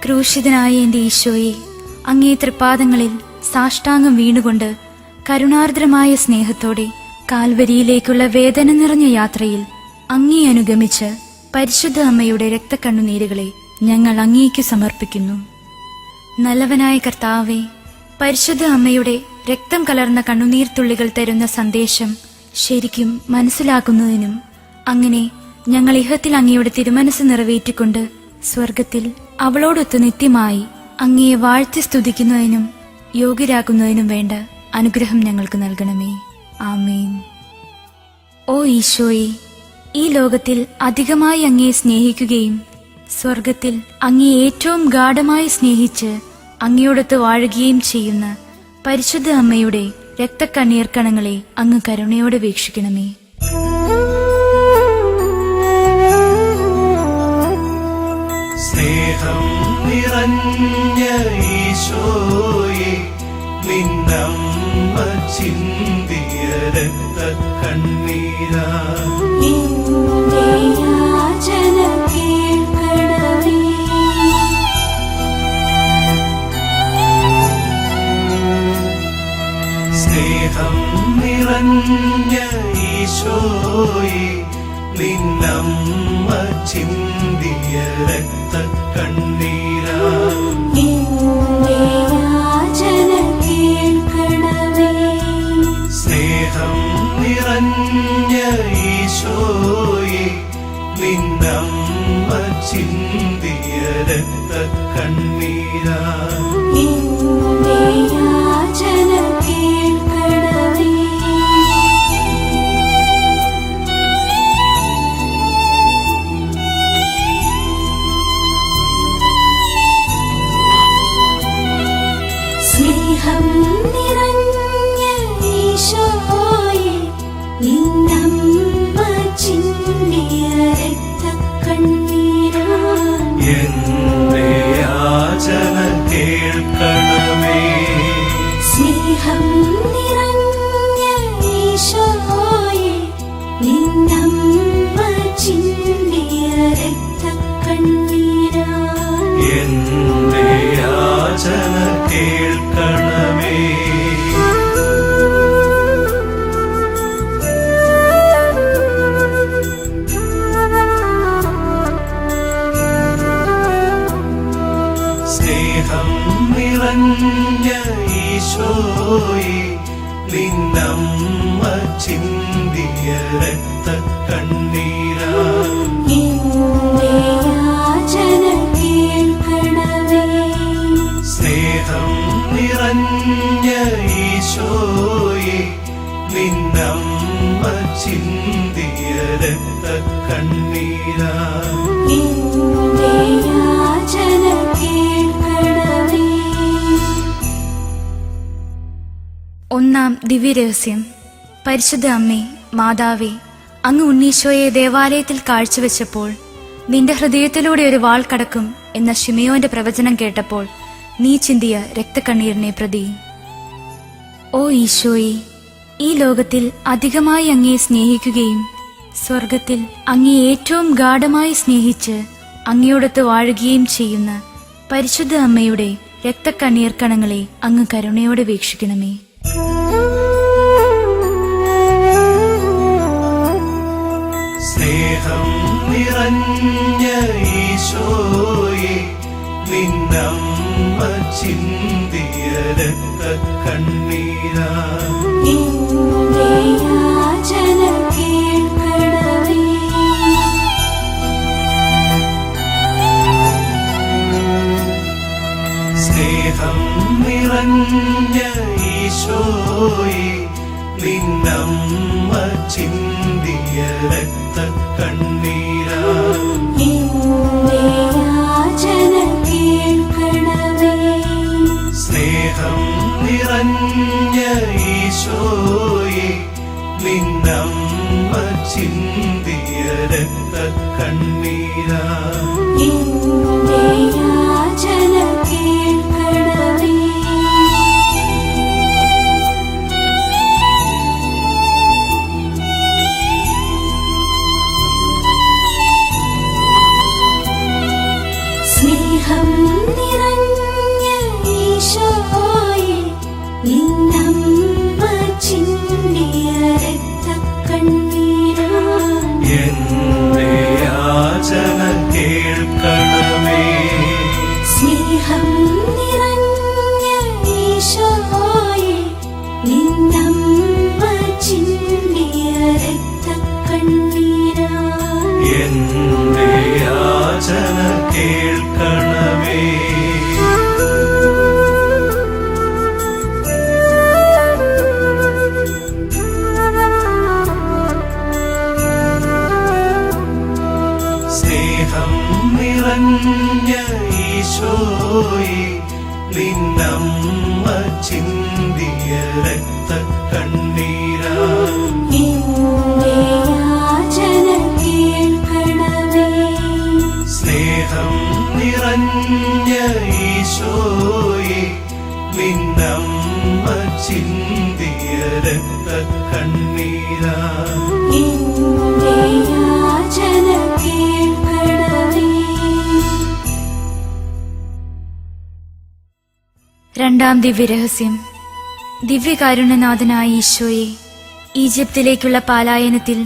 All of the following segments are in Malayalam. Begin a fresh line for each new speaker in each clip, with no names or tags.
ക്രൂശിതനായ എൻ്റെ ഈശോയെ, അങ്ങേ തൃപ്പാദങ്ങളിൽ സാഷ്ടാംഗം വീണുകൊണ്ട് കരുണാർദ്രമായ സ്നേഹത്തോടെ കാൽവരിയിലേക്കുള്ള വേദന നിറഞ്ഞ യാത്രയിൽ അങ്ങേ അനുഗമിച്ച് പരിശുദ്ധ അമ്മയുടെ രക്തക്കണ്ണുനീരുകളെ ഞങ്ങൾ അങ്ങേക്ക് സമർപ്പിക്കുന്നു. നല്ലവനായ കർത്താവേ, പരിശുദ്ധ അമ്മയുടെ രക്തം കലർന്ന കണ്ണുനീർത്തുള്ളികൾ തരുന്ന സന്ദേശം ശരിക്കും മനസ്സിലാക്കുന്നതിനും അങ്ങനെ ഞങ്ങൾ ഇഹത്തിൽ അങ്ങയുടെ തിരുമനസ് നിറവേറ്റിക്കൊണ്ട് സ്വർഗത്തിൽ അവളോടൊത്ത് നിത്യമായി അങ്ങയെ വാഴ്ത്തി സ്തുതിക്കുന്നതിനും യോഗ്യരാക്കുന്നതിനും വേണ്ട അനുഗ്രഹം ഞങ്ങൾക്ക് നൽകണമേ. ആമേൻ. ഓ ഈശോയെ, ഈ ലോകത്തിൽ അധികമായി അങ്ങയെ സ്നേഹിക്കുകയും സ്വർഗത്തിൽ അങ്ങയെ ഏറ്റവും ഗാഢമായി സ്നേഹിച്ച് അങ്ങയോടൊത്ത് വാഴുകയും ചെയ്യുന്ന പരിശുദ്ധ അമ്മയുടെ രക്തക്കണ്ണീർ കണങ്ങളെ അങ്ങ് കരുണയോടെ വീക്ഷിക്കണമേ.
സ്നേഹം നിറഞ്ഞ ഈശോയെ, നിന്നമ്മ ചിന്തിയ രക്തക്കണ്ണീരാ സ്നേഹം നിറഞ്ഞ ഈശോയെ, നിന്നമ്മ ചിന്തിയ രക്തക്കണ്ണീരാ സ്നേഹം നിറഞ്ഞ ഈശോയെ, നിന്നമ്മ ചിന്തിയ രക്തക്കണ്ണീരാ
സ്നേഹം നിറഞ്ഞ ഈശോയെ, നിന്നമ്മ ചിന്തിയ രക്തക്കണ്ണീരാ
എന്റെ യാചന കേൾക്കണമേ.
സ്നേഹം നിറഞ്ഞ ഈശോയെ, നിന്നമ്മ ചിന്തിയ രക്തക്കണ്ണീരാ
എന്റെ യാചന കേൾക്കണമേ. സ്നേഹം നിറഞ്ഞ ഈശോയെ, നിന്നമ്മ ചിന്തിയ രക്തക്കണ്ണീരാ സ്നേഹം നിറഞ്ഞ ഈശോയെ, നിന്നമ്മ ചിന്തിയ രക്തക്കണ്ണീരാ
ഒന്നാം ദിവ്യരഹസ്യം. പരിശുദ്ധ അമ്മേ, മാതാവേ, അങ്ങ് ഉണ്ണീശോയെ ദേവാലയത്തിൽ കാഴ്ചവെച്ചപ്പോൾ നിന്റെ ഹൃദയത്തിലൂടെ ഒരു വാൾ കടക്കും എന്ന ശിമയോന്റെ പ്രവചനം കേട്ടപ്പോൾ നീ ചിന്തിയ രക്തക്കണ്ണീരിനെ പ്രതി. ഓ ഈശോയെ, ഈ ലോകത്തിൽ അധികമായി അങ്ങയെ സ്നേഹിക്കുകയും സ്വർഗത്തിൽ അങ്ങയെ ഏറ്റവും ഗാഢമായി സ്നേഹിച്ച് അങ്ങയോടൊത്ത് വാഴുകയും ചെയ്യുന്ന പരിശുദ്ധ അമ്മയുടെ രക്തക്കണ്ണീർ കണങ്ങളെ അങ്ങ് കരുണയോടെ വീക്ഷിക്കണമേ.
സ്നേഹം നിറഞ്ഞ ഈശോയെ, നിന്നമ്മ ചിന്തിയ രക്തക്കണ്ണീരാ സ്നേഹം നിറഞ്ഞ ഈശോയെ, നിന്നമ്മ ചിന്തിയ രക്തക്കണ്ണീരാ സ്നേഹം നിറഞ്ഞ ഈശോയെ, നിന്നമ്മ ചിന്തിയ രക്തക്കണ്ണീരാ
സ്നേഹം ഈശോയെ നിന്നമ്മ ചിന്തിയ രക്തക്കണ്ണീരാ
എന്റെ യാചന കേൾക്കണമേ. സ്നേഹം നിറഞ്ഞ ഈശോയെ നിന്നമ്മ ചിന്തിയ രക്തക്കണ്ണീരാ
എന്റെ യാചന കേൾക്കണമേ.
സ്നേഹം നിറഞ്ഞ ഈശോയെ നിന്നമ്മ ചിന്തിയ രക്തക്കണ്ണീരാ
എന്റെ യാചന കേൾക്കണമേ.
രണ്ടാം ദിവ്യരഹസ്യം. ദിവ്യകാരുണ്യനാഥനായ ഈശോയെ, ഈജിപ്തിലേക്കുള്ള പലായനത്തിൽ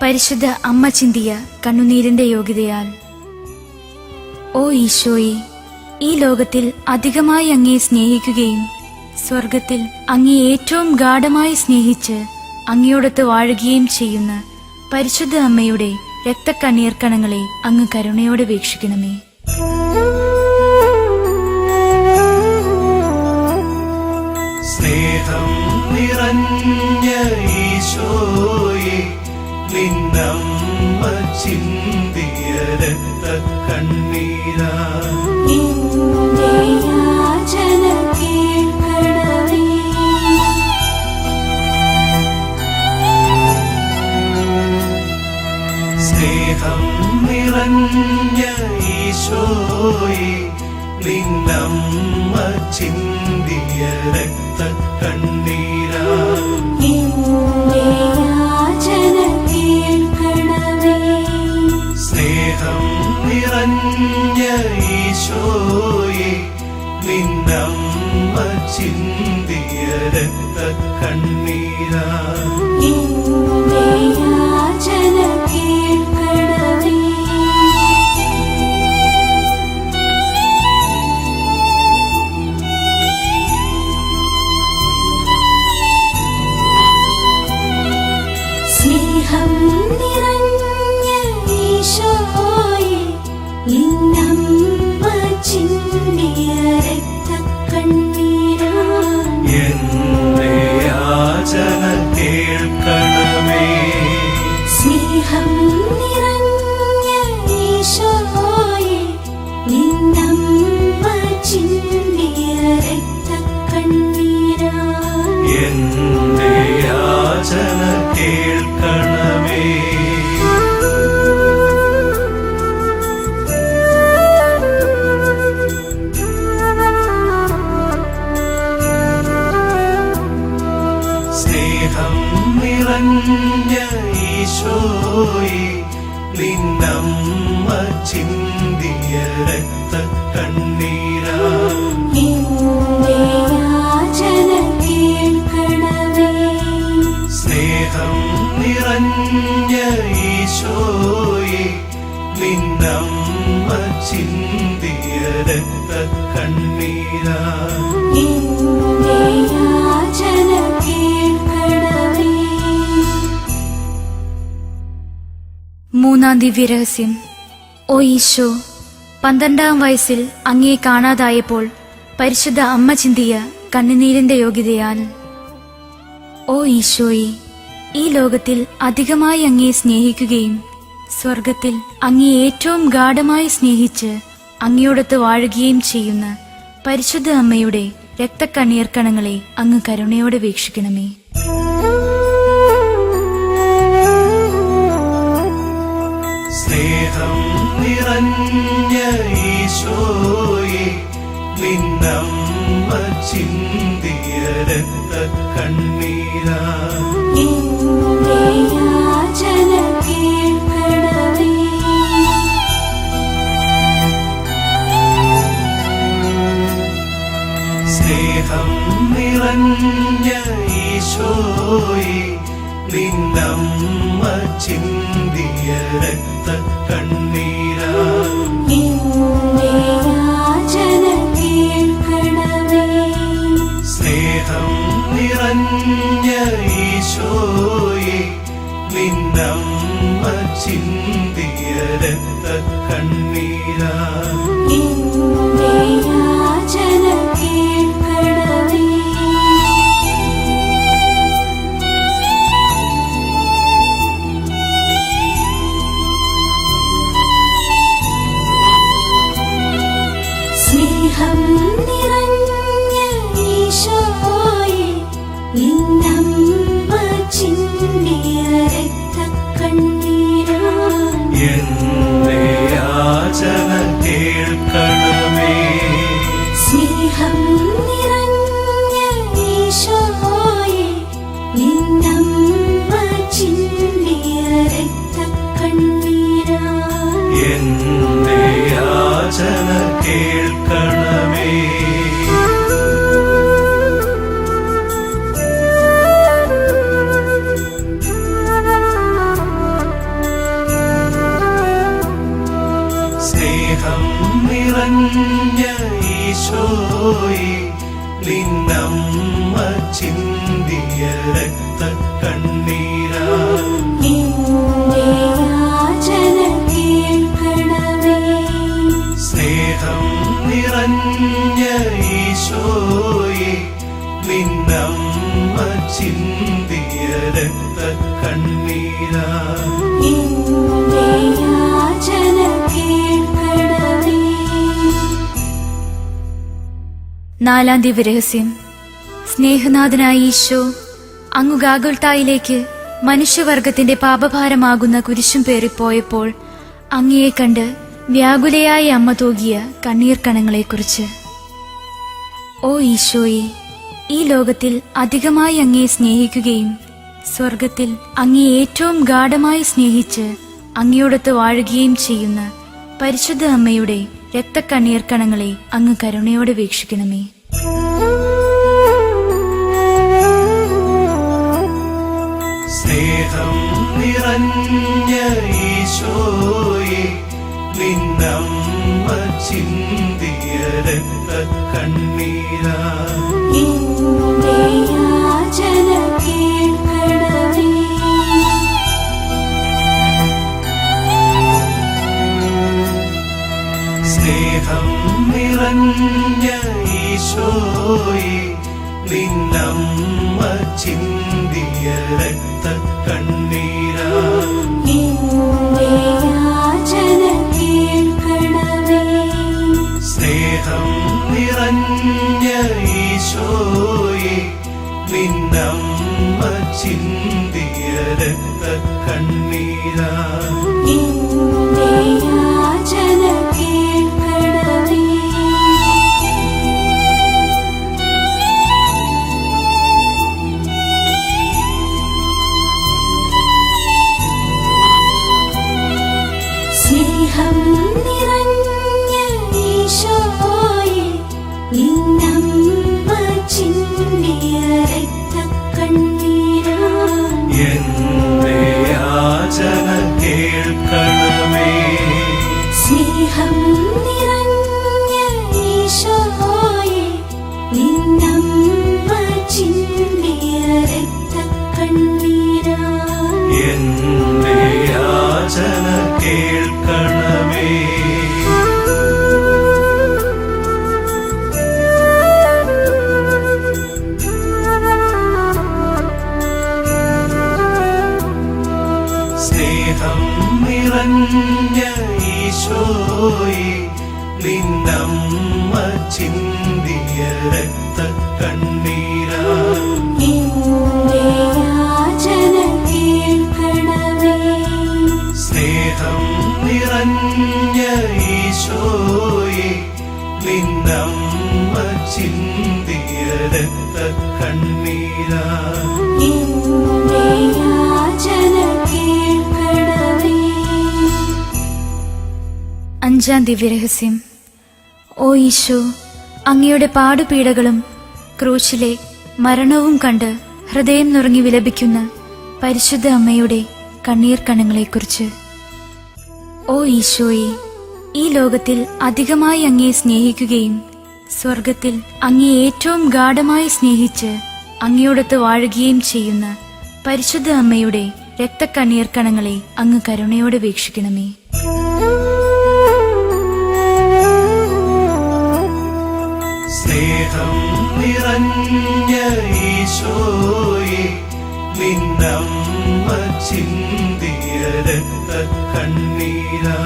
പരിശുദ്ധ അമ്മ ചിന്തിയ കണ്ണുനീരിന്റെ യോഗ്യതയാൽ. ഓ ഈശോയെ, ഈ ലോകത്തിൽ അധികമായി അങ്ങയെ സ്നേഹിക്കുകയും സ്വർഗത്തിൽ അങ്ങയെ ഏറ്റവും ഗാഢമായി സ്നേഹിച്ച് അങ്ങയോടൊത്ത് വാഴുകയും ചെയ്യുന്ന പരിശുദ്ധ അമ്മയുടെ രക്തക്കണ്ണീർ കണങ്ങളെ അങ്ങ് കരുണയോടെ വീക്ഷിക്കണമേ.
സ്നേഹം നിറഞ്ഞ ഈശോയെ നിന്നമ്മ ചിന്തിയ രക്തക്കണ്ണീരാ
എന്റെ യാചന കേൾക്കണമേ.
സ്നേഹം നിറഞ്ഞ ഈശോയെ നിന്നമ്മ ചിന്തിയ രക്തക്കണ്ണീരാ
എന്റെ യാചന കേൾക്കണമേ.
സ്നേഹം നിറഞ്ഞ ഈശോയെ നിന്നമ്മ ചിന്തിയ രക്തക്കണ്ണീരാ
എന്റെ യാചന കേൾക്കണമേ. സ്നേഹം നിറഞ്ഞ ഈശോയെ നിന്നമ്മ ചിന്തിയ രക്തക്കണ്ണീരാ
എന്റെ യാചന കേൾക്കണമേ.
സ്നേഹം നിറഞ്ഞ ഈശോയെ നിന്നമ്മ ചിന്തിയ രക്തക്കണ്ണീരാ
എന്റെ യാചന കേൾക്കണമേ. സ്നേഹം നിറഞ്ഞ ഈശോയെ നിന്നമ്മ ചിന്തിയ രക്തക്കണ്ണീരാ
എന്റെ യാചന കേൾക്കണമേ.
സ്നേഹം നിറഞ്ഞ ഈശോയെ നിന്നമ്മ ചിന്തിയ രക്തക്കണ്ണീരാ
എന്റെ യാചന കേൾക്കണമേ.
മൂന്നാം ദിവ്യരഹസ്യം. ഓ ഈശോ, 12-ാം വയസ്സിൽ അങ്ങയെ കാണാതായപ്പോൾ പരിശുദ്ധ അമ്മ ചിന്തിയ കണ്ണുനീരിന്റെ യോഗ്യതയാൽ. ഓ ഈശോയെ, ഈ ലോകത്തിൽ അധികമായി അങ്ങയെ സ്നേഹിക്കുകയും സ്വർഗത്തിൽ അങ്ങയെ ഏറ്റവും ഗാഢമായി സ്നേഹിച്ച് അങ്ങയോടൊത്ത് വാഴുകയും ചെയ്യുന്ന പരിശുദ്ധ അമ്മയുടെ രക്തക്കണ്ണീർ കണങ്ങളെ അങ്ങ് കരുണയോടെ വീക്ഷിക്കണമേ.
സ്നേഹം നിറഞ്ഞ ഈശോയെ നിന്നമ്മ ചിന്തിയ രക്തക്കണ്ണീരാ
എന്റെ യാചന കേൾക്കണമേ.
സ്നേഹം നിറഞ്ഞ ഈശോയെ നിന്നമ്മ ചിന്തിയ രക്തക്കണ്ണീരാ
എന്റെ യാചന കേൾക്കണമേ.
സ്നേഹം ഈശോയെ നിന്നമ്മ ചിന്തിയ രക്തക്കണ്ണീരാ
എന്റെ യാചന കേൾക്കണമേ. സ്നേഹം നിറഞ്ഞ ഈശോയെ നിന്നമ്മ ചിന്തിയ രക്തക്കണ്ണീരാ
എന്റെ യാചന കേൾക്കണമേ.
സ്നേഹം നിറഞ്ഞ ഈശോയെ നിന്നമ്മ ചിന്തിയ രക്തക്കണ്ണീരാ
എന്റെ യാചന കേൾക്കണമേ. സ്നേഹം നിറഞ്ഞ ഈശോയെ നിന്നമ്മ ചിന്തിയ രക്തക്കണ്ണീരാ
എന്റെ യാചന കേൾക്കണമേ.
സ്നേഹം നിറഞ്ഞ ഈശോയെ നിന്നമ്മ ചിന്തിയ രക്തക്കണ്ണീരാ
എന്റെ യാചന കേൾക്കണമേ.
നാലാം ദിവ്യരഹസ്യം. സ്നേഹനാഥനായ ഈശോ അങ്ങു ഗാഗുൽത്തായിലേക്ക് മനുഷ്യവർഗത്തിന്റെ പാപഭാരമാകുന്ന കുരിശും പേറിപ്പോയപ്പോൾ അങ്ങയെ കണ്ട് വ്യാകുലയായ അമ്മ തൂകിയ കണ്ണീർ കണങ്ങളെക്കുറിച്ച്. ഓ ഈശോയെ, ഈ ലോകത്തിൽ അധികമായി അങ്ങയെ സ്നേഹിക്കുകയും സ്വർഗത്തിൽ അങ്ങയെ ഏറ്റവും ഗാഢമായി സ്നേഹിച്ച് അങ്ങയോടൊത്ത് വാഴുകയും ചെയ്യുന്ന പരിശുദ്ധ അമ്മയുടെ രക്തക്കണ്ണീർ കണങ്ങളെ അങ്ങ് കരുണയോടെ വീക്ഷിക്കണമേ.
സ്നേഹം നിറഞ്ഞ ഈശോയെ നിന്നമ്മ ചിന്തിയ രക്തക്കണ്ണീരാ
എന്റെ യാചന കേൾക്കണമേ.
സ്നേഹം നിറഞ്ഞ ഈശോയെ നിന്നമ്മ ചിന്തിയ രക്തക്കണ്ണീരാ
എന്റെ യാചന കേൾക്കണമേ.
സ്നേഹം നിറഞ്ഞ ഈശോയെ നിന്നമ്മ ചിന്തിയ രക്തക്കണ്ണീരാ
എന്റെ യാചന കേൾക്കണമേ. സ്നേഹം നിറഞ്ഞ ഈശോയെ നിന്നമ്മ ചിന്തിയ രക്തക്കണ്ണീരാ
എന്റെ യാചന കേൾക്കണമേ.
സ്നേഹം നിറഞ്ഞ ഈശോയെ നിന്നമ്മ ചിന്തിയ രക്തക്കണ്ണീരാ
എന്റെ യാചന കേൾക്കണമേ. സ്നേഹം നിറഞ്ഞ ഈശോയെ നിന്നമ്മ ചിന്തിയ രക്തക്കണ്ണീരാ
എന്റെ യാചന കേൾക്കണമേ.
സ്നേഹം നിറഞ്ഞ ഈശോയെ നിന്നമ്മ ചിന്തിയ രക്തക്കണ്ണീരാ
എന്റെ യാചന കേൾക്കണമേ.
അഞ്ചാം ദിവ്യരഹസ്യം. ഓ ഈശോ, അങ്ങയുടെ പാടുപീഡകളും ക്രൂശിലെ മരണവും കണ്ട് ഹൃദയം നുറങ്ങി വിലപിക്കുന്ന പരിശുദ്ധ അമ്മയുടെ കണ്ണീർ കണങ്ങളെക്കുറിച്ച്. ഓ ഈശോയെ, ഈ ലോകത്തിൽ അധികമായി അങ്ങയെ സ്നേഹിക്കുകയും സ്വർഗത്തിൽ അങ്ങയെ ഏറ്റവും ഗാഢമായി സ്നേഹിച്ച് അങ്ങയോടൊത്ത് വാഴുകയും ചെയ്യുന്ന പരിശുദ്ധ അമ്മയുടെ രക്തക്കണ്ണീർ കണങ്ങളെ അങ്ങ് കരുണയോടെ വീക്ഷിക്കണമേ.
സ്നേഹം നിറഞ്ഞ ഈശോയെ, നിന്നമ്മ ചിന്തിയ രക്തക്കണ്ണീരാ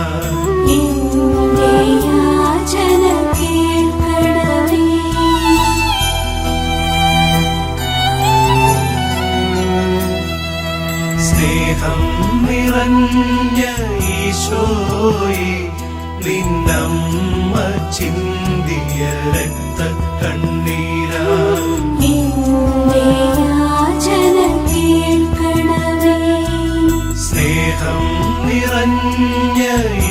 എന്റെ യാചന കേൾക്കണമേ.
സ്നേഹം നിറഞ്ഞ ഈശോയെ, നിന്നമ്മ ചിന്തിയ രക്തക്കണ്ണീരാ
എന്റെ യാചന കേൾക്കണമേ.
സ്നേഹം നിറഞ്ഞ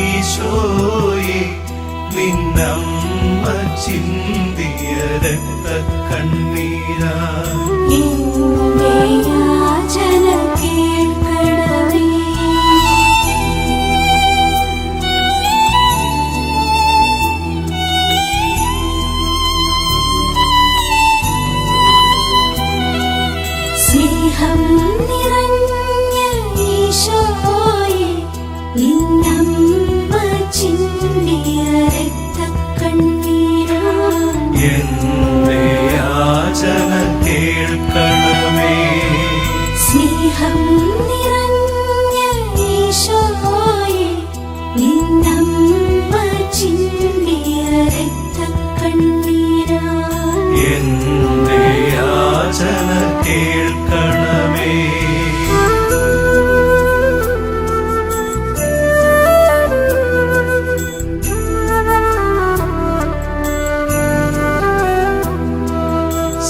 ഈശോയെ, നിന്നമ്മ ചിന്തിയ രക്തക്കണ്ണീരാ
എന്റെ യാചന കേൾക്കണമേ. സ്നേഹം നിറഞ്ഞ ഈശോയെ, നിന്നമ്മ ചിന്തിയ രക്തക്കണ്ണീരാ
എന്റെ യാചന കേൾക്കണമേ.
സ്നേഹം നിറഞ്ഞ ഈശോയെ, നിന്നമ്മ ചിന്തിയ രക്തക്കണ്ണീരാ
എന്റെ യാചന കേൾക്കണമേ.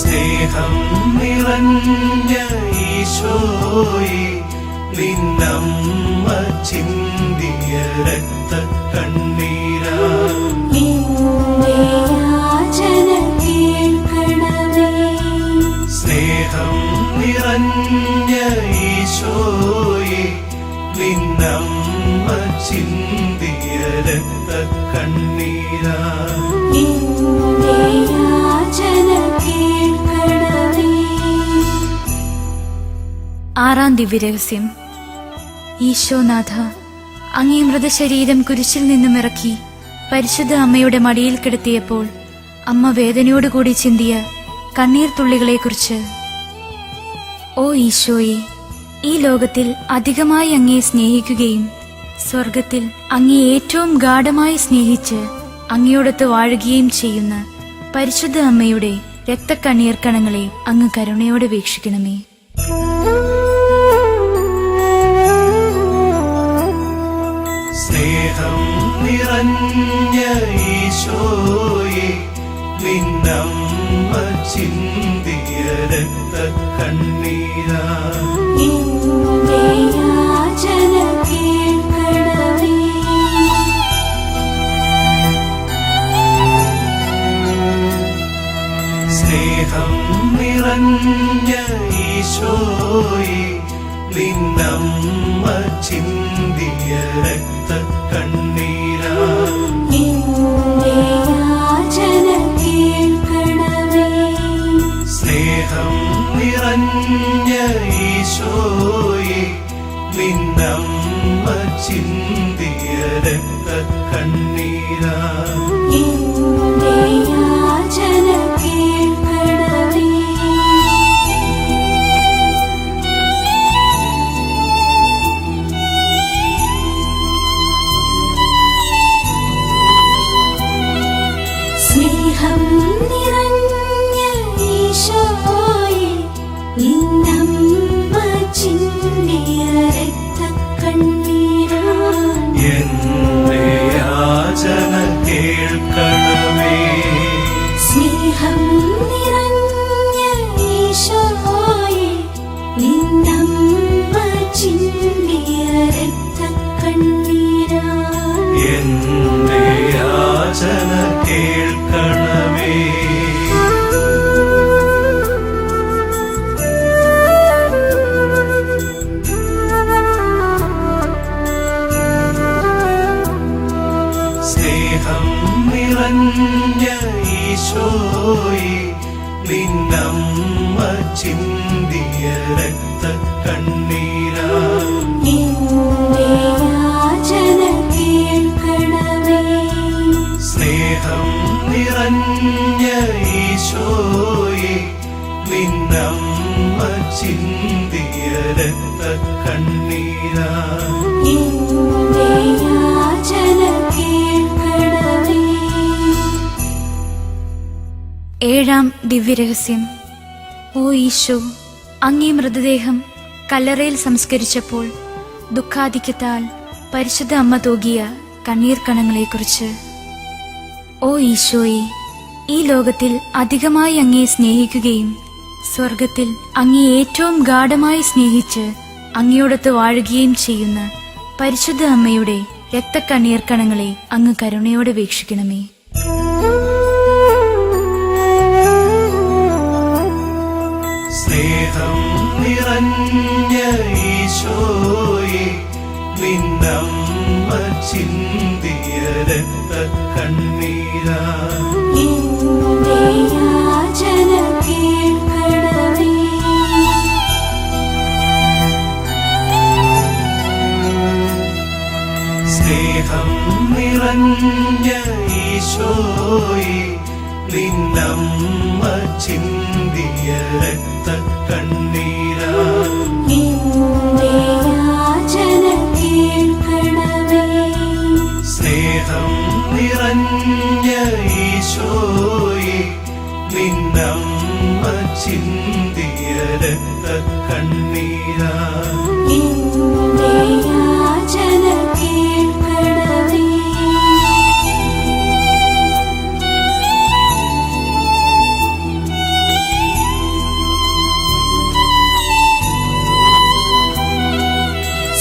സ്നേഹം നിറഞ്ഞ ഈശോയെ, നിന്നമ്മ ചിന്തിയ രക്തക്കണ്ണീരാ
എന്റെ യാചന കേൾക്കണമേ.
സ്നേഹം നിറഞ്ഞ ഈശോയെ, നിന്നമ്മ ചിന്തിയ രക്തക്കണ്ണീരാ
എന്റെ യാചന കേൾക്കണമേ.
ആറാം ദിവ്യരഹസ്യം. ഈശോനാഥ, അങ്ങേ മൃതശരീരം കുരിശിൽ നിന്നും ഇറക്കി പരിശുദ്ധ അമ്മയുടെ മടിയിൽ കിടത്തിയപ്പോൾ അമ്മ വേദനയോടുകൂടി ചിന്തിയ കണ്ണീർ തുള്ളികളെക്കുറിച്ച്. ഓ ഈശോയെ, ഈ ലോകത്തിൽ അധികമായി അങ്ങയെ സ്നേഹിക്കുകയും സ്വർഗത്തിൽ അങ്ങയെ ഏറ്റവും ഗാഢമായി സ്നേഹിച്ച് അങ്ങയോടൊത്ത് വാഴുകയും ചെയ്യുന്ന പരിശുദ്ധ അമ്മയുടെ രക്തക്കണ്ണീർ കണങ്ങളെ അങ്ങ് കരുണയോടെ വീക്ഷിക്കണമേ.
സ്നേഹം നിറഞ്ഞ ഈശോയെ, നിന്നമ്മ ചിന്തിയ രക്തക്കണ്ണീരാ
എന്റെ യാചന കേൾക്കണമേ.
സ്നേഹം നിറഞ്ഞ ഈശോയെ, നിന്നമ്മ ചിന്തിയ രക്തക്കണ്ണീരാ
എന്റെ യാചന കേൾക്കണമേ.
സ്നേഹം നിറഞ്ഞ ഈശോയെ, നിന്നമ്മ ചിന്തിയ രക്തക്കണ്ണീരാ
എന്റെ യാചന കേൾക്കണമേ. സ്നേഹം നിറഞ്ഞ ഈശോയെ, നിന്നമ്മ ചിന്തിയ രക്തക്കണ്ണീരാ
എന്റെ യാചന കേൾക്കണമേ.
സ്നേഹം നിറഞ്ഞ ഈശോയെ, നിന്നമ്മ ചിന്തിയ രക്തക്കണ്ണീരാ
എന്റെ യാചന കേൾക്കണമേ. സ്നേഹം നിറഞ്ഞ ഈശോയെ, നിന്നമ്മ ചിന്തിയ രക്തക്കണ്ണീരാ
എന്റെ യാചന കേൾക്കണമേ.
സ്നേഹം നിറഞ്ഞ ഈശോയെ നിന്നമ്മ ചിന്തിയ രക്തക്കണ്ണീരാ
എന്റെ യാചന കേൾക്കണമേ.
ഏഴാം ദിവ്യരഹസ്യം. ഓ ഈശോ, അങ്ങേ മൃതദേഹം കല്ലറയിൽ സംസ്കരിച്ചപ്പോൾ ദുഃഖാധിക്യത്താൽ പരിശുദ്ധ അമ്മ തൂകിയ കണ്ണീർ കണങ്ങളെക്കുറിച്ച്. ഓ ഈശോയെ, ഈ ലോകത്തിൽ അധികമായി അങ്ങയെ സ്നേഹിക്കുകയും സ്വർഗത്തിൽ അങ്ങയെ ഏറ്റവും ഗാഢമായി സ്നേഹിച്ച് അങ്ങയോടൊത്ത് വാഴുകയും ചെയ്യുന്ന പരിശുദ്ധ അമ്മയുടെ രക്തക്കണ്ണീർ കണങ്ങളെ അങ്ങ് കരുണയോടെ വീക്ഷിക്കണമേ.
സ്നേഹം നിറഞ്ഞ ഈശോയെ നിന്നമ്മ ചിന്തിയ രക്തക്കണ്ണീരാ
എന്റെ യാചന കേൾക്കണമേ.
സ്നേഹം നിറഞ്ഞ ഈശോയെ നിന്നമ്മ ചിന്തിയ രക്തക്കണ്ണീരാ
എന്റെ യാചന കേൾക്കണമേ.
സ്നേഹം നിറഞ്ഞ ഈശോയെ നിന്നമ്മ ചിന്തിയ രക്തക്കണ്ണീരാ
എന്റെ യാചന കേൾക്കണമേ.